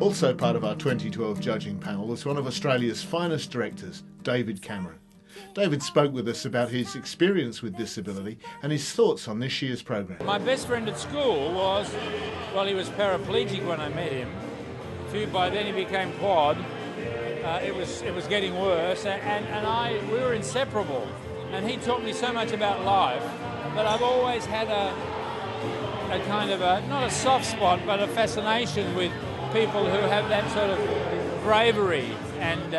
Also part of our 2012 judging panel was one of Australia's finest directors, David Cameron. David spoke with us about his experience with disability and his thoughts on this year's programme. My best friend at school was, well, he was paraplegic when I met him. By then he became quad. It was getting worse, and we were inseparable. And he taught me so much about life that I've always had a kind of not a soft spot, but a fascination with people who have that sort of bravery and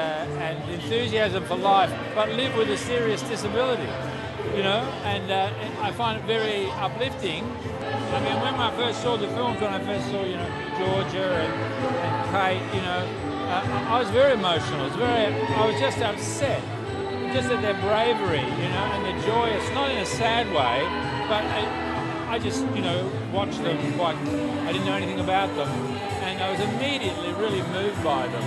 enthusiasm for life, but live with a serious disability, you know. And I find it very uplifting. I mean, when I first saw the films, when I first saw, you know, Georgia and Kate, you know, I was very emotional. I was just upset, just at their bravery, you know, and their joyous, not in a sad way, but I just, you know, watched them I didn't know anything about them, and I was immediately really moved by them,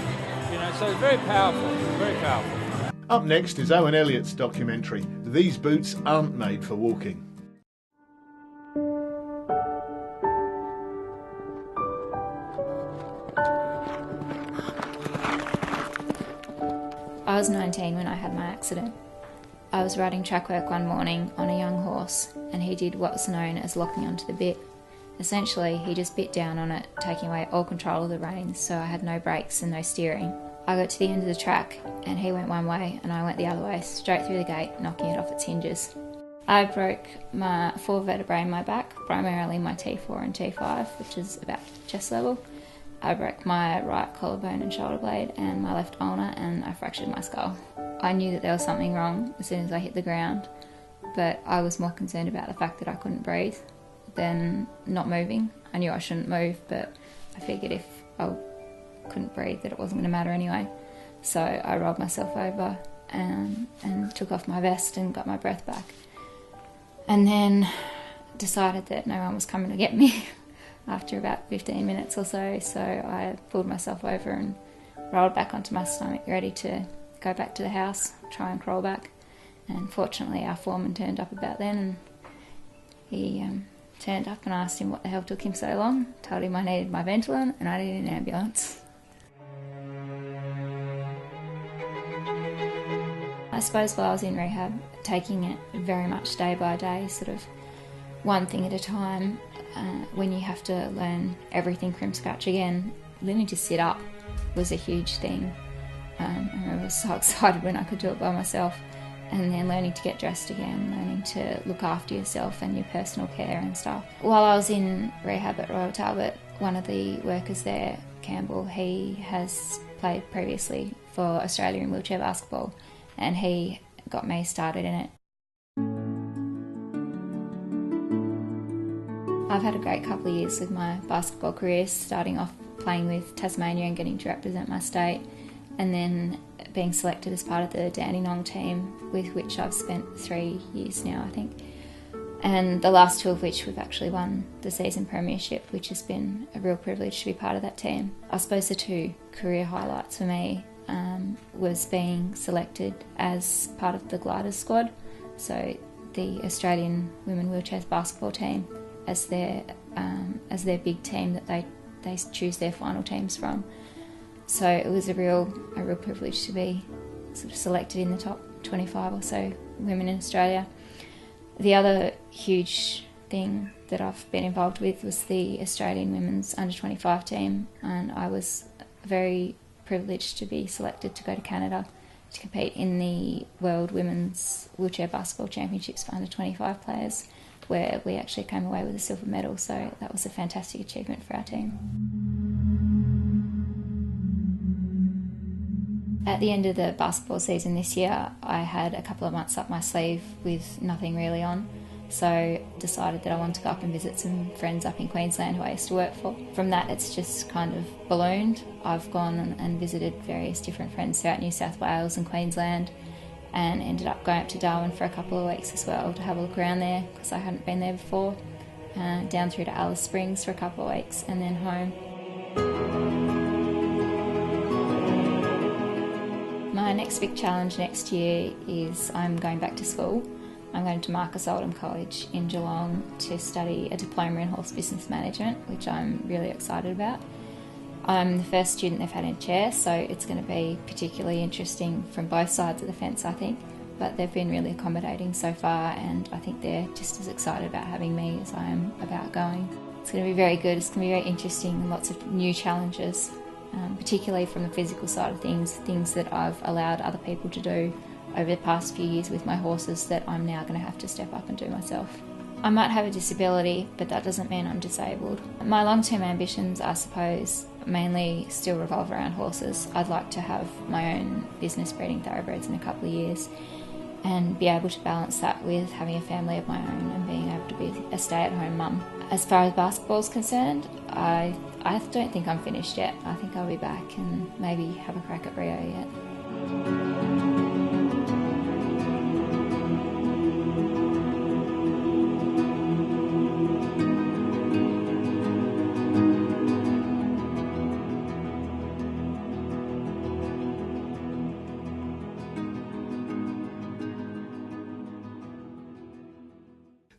you know, so it's very powerful, very powerful. Up next is Owen Elliot's documentary, These Boots Aren't Made for Walking. I was 19 when I had my accident. I was riding track work one morning on a young horse, and he did what was known as locking onto the bit. Essentially, he just bit down on it, taking away all control of the reins, so I had no brakes and no steering. I got to the end of the track, and he went one way and I went the other way, straight through the gate, knocking it off its hinges. I broke my 4 vertebrae in my back, primarily my T4 and T5, which is about chest level. I broke my right collarbone and shoulder blade and my left ulnar, and I fractured my skull. I knew that there was something wrong as soon as I hit the ground, but I was more concerned about the fact that I couldn't breathe than not moving. I knew I shouldn't move, but I figured if I couldn't breathe that it wasn't going to matter anyway. So I rolled myself over and took off my vest and got my breath back. And then decided that no one was coming to get me after about 15 minutes or so I pulled myself over and rolled back onto my stomach, ready to go back to the house, try and crawl back. And fortunately our foreman turned up about then, and he turned up, and I asked him what the hell took him so long, told him I needed my Ventolin and I needed an ambulance. I suppose while I was in rehab, taking it very much day by day, sort of one thing at a time, when you have to learn everything from scratch again, learning to sit up was a huge thing. I was so excited when I could do it by myself, and then learning to get dressed again, learning to look after yourself and your personal care and stuff. While I was in rehab at Royal Talbot, one of the workers there, Campbell, he has played previously for Australia in wheelchair basketball, and he got me started in it. I've had a great couple of years with my basketball career, starting off playing with Tasmania and getting to represent my state, and then being selected as part of the Dandenong team, with which I've spent 3 years now, I think. And the last 2 of which we've actually won the season premiership, which has been a real privilege to be part of that team. I suppose the 2 career highlights for me was being selected as part of the Gliders squad, so the Australian women wheelchair basketball team, as their big team that they choose their final teams from. So it was a real privilege to be sort of selected in the top 25 or so women in Australia. The other huge thing that I've been involved with was the Australian women's under-25 team, and I was very privileged to be selected to go to Canada to compete in the World Women's Wheelchair Basketball Championships for under-25 players, where we actually came away with a silver medal, so that was a fantastic achievement for our team. At the end of the basketball season this year, I had a couple of months up my sleeve with nothing really on, so decided that I wanted to go up and visit some friends up in Queensland who I used to work for. From that, it's just kind of ballooned. I've gone and visited various different friends throughout New South Wales and Queensland, and ended up going up to Darwin for a couple of weeks as well to have a look around there, because I hadn't been there before, down through to Alice Springs for a couple of weeks, and then home. My next big challenge next year is I'm going back to school. I'm going to Marcus Oldham College in Geelong to study a diploma in horse business management, which I'm really excited about. I'm the first student they've had in chair, so it's going to be particularly interesting from both sides of the fence, I think. But they've been really accommodating so far, and I think they're just as excited about having me as I am about going. It's going to be very good, it's going to be very interesting, and lots of new challenges, particularly from the physical side of things that I've allowed other people to do over the past few years with my horses that I'm now going to have to step up and do myself. I might have a disability, but that doesn't mean I'm disabled. My long-term ambitions, I suppose, mainly still revolve around horses. I'd like to have my own business breeding thoroughbreds in a couple of years and be able to balance that with having a family of my own and being able to be a stay-at-home mum. As far as basketball's concerned, I don't think I'm finished yet. I think I'll be back and maybe have a crack at Rio yet.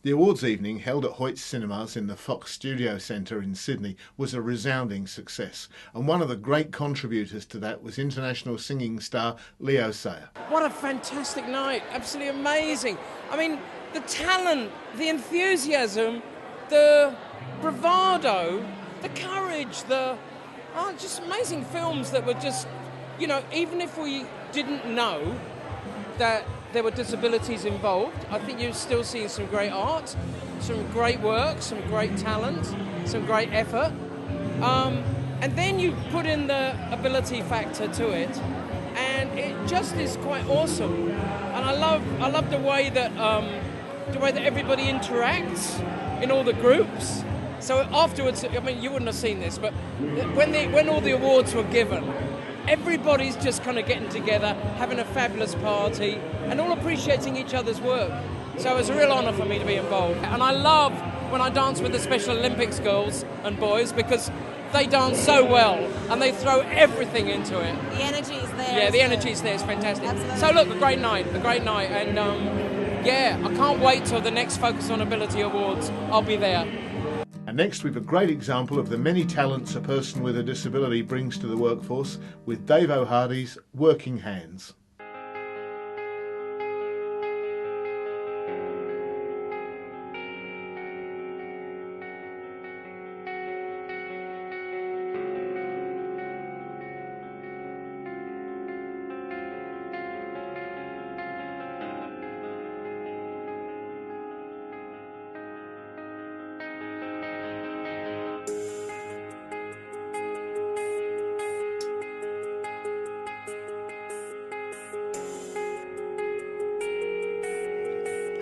The awards evening, held at Hoyt's Cinemas in the Fox Studio Centre in Sydney, was a resounding success, and one of the great contributors to that was international singing star Leo Sayer. What a fantastic night, absolutely amazing. I mean, the talent, the enthusiasm, the bravado, the courage, just amazing films that were just, even if we didn't know that there were disabilities involved, I think you're still seeing some great art, some great work, some great talent, some great effort. And then you put in the ability factor to it, and it just is quite awesome. And I love the way that everybody interacts in all the groups. So afterwards, I mean, you wouldn't have seen this, but when all the awards were given, everybody's just kind of getting together, having a fabulous party, and all appreciating each other's work. So it was a real honour for me to be involved. And I love when I dance with the Special Olympics girls and boys, because they dance so well and they throw everything into it. The energy is there. Yeah, the energy is there. It's fantastic. Absolutely. So look, a great night. And I can't wait till the next Focus on Ability Awards. I'll be there. And next we've a great example of the many talents a person with a disability brings to the workforce with Dave O'Hardy's Working Hands.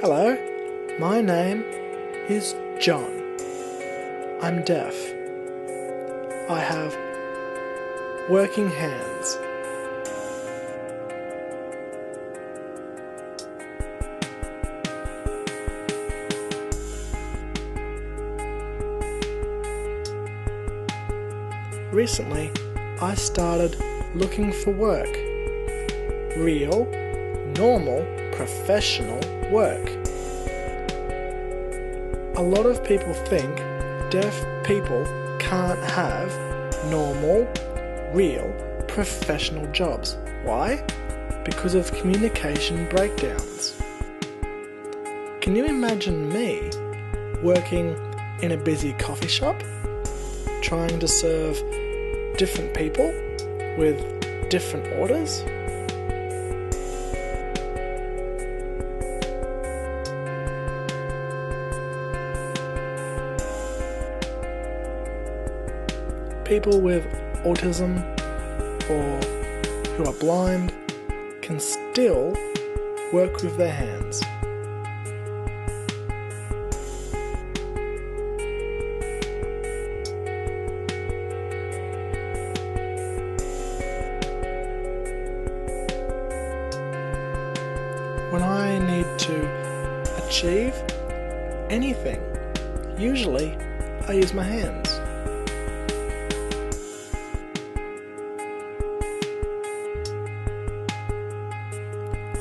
Hello, my name is John. I'm deaf. I have working hands. Recently, I started looking for work. Real, normal, professional work. A lot of people think deaf people can't have normal, real, professional jobs. Why? Because of communication breakdowns. Can you imagine me working in a busy coffee shop, trying to serve different people with different orders? People with autism or who are blind can still work with their hands. When I need to achieve anything, usually I use my hands.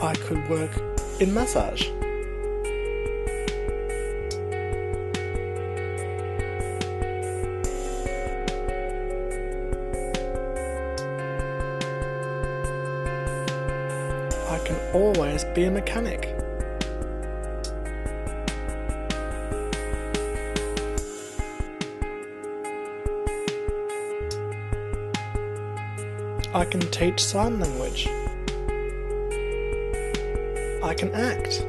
I could work in massage. always be a mechanic. I can teach sign language. I can act.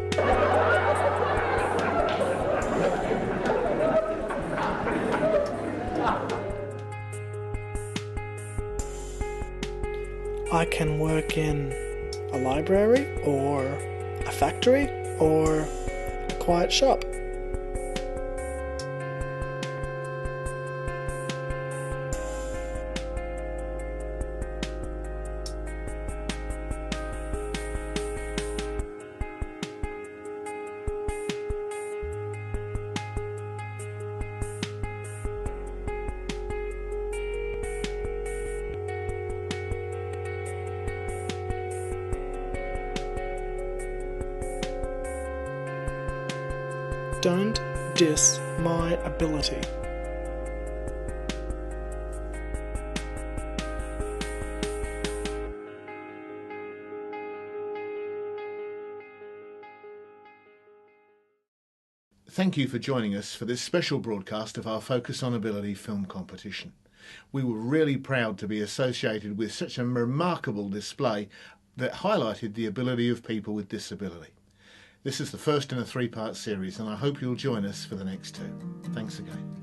I can work in a library or a factory or a quiet shop. Don't diss my ability. Thank you for joining us for this special broadcast of our Focus on Ability film competition. We were really proud to be associated with such a remarkable display that highlighted the ability of people with disability. This is the first in a three-part series, and I hope you'll join us for the next two. Thanks again.